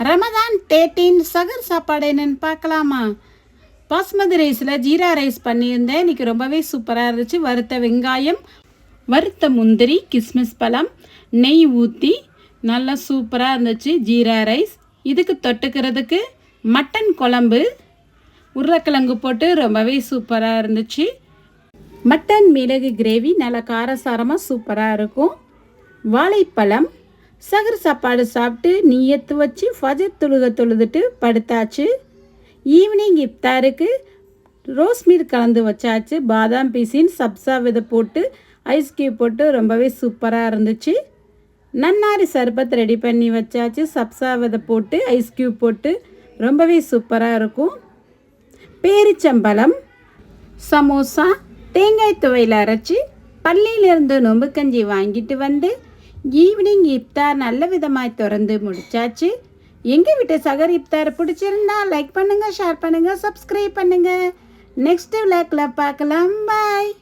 ரமதான் 13 சகர் சாப்பாடு என்னென்னு பார்க்கலாமா? பாஸ்மதி ரைஸில் ஜீரா ரைஸ் பண்ணியிருந்தேன். இன்றைக்கி ரொம்பவே சூப்பராக இருந்துச்சு. வறுத்த வெங்காயம், வறுத்த முந்திரி, கிஸ்மிஸ் பழம், நெய் ஊற்றி நல்லா சூப்பராக இருந்துச்சு ஜீரா ரைஸ். இதுக்கு தொட்டுக்கிறதுக்கு மட்டன் குழம்பு, உருளைக்கிழங்கு போட்டு ரொம்பவே சூப்பராக இருந்துச்சு. மட்டன் மிளகு கிரேவி நல்லா காரசாரமாக சூப்பராக இருக்கும். வாழைப்பழம். சகர் சாப்பாடு சாப்பிட்டு நீயத்து வச்சு ஃபஜர் தொழுதுட்டு படுத்தாச்சு. ஈவினிங் இஃப்தாருக்கு ரோஸ் மீட் கலந்து வச்சாச்சு. பாதாம் பீசின் சப்ஸா விதை போட்டு ஐஸ் கியூப் போட்டு ரொம்பவே சூப்பராக இருந்துச்சு. நன்னாரி சர்பத் ரெடி பண்ணி வச்சாச்சு. சப்ஸா விதை போட்டு ஐஸ் கியூப் போட்டு ரொம்பவே சூப்பராக இருக்கும். பேரிச்சம்பழம், சமோசா, தேங்காய் துவையில் அரைச்சி பள்ளியிலிருந்து நொம்பு கஞ்சி வாங்கிட்டு வந்து ஈவினிங் இஃப்தார் நல்ல விதமாய் திறந்து முடிச்சாச்சு. எங்கள் வீட்டு சகர் இஃப்தார் பிடிச்சிருந்தா லைக் பண்ணுங்கள், ஷேர் பண்ணுங்கள், சப்ஸ்கிரைப் பண்ணுங்கள். நெக்ஸ்ட் விளாக்கில் பார்க்கலாம். பாய்.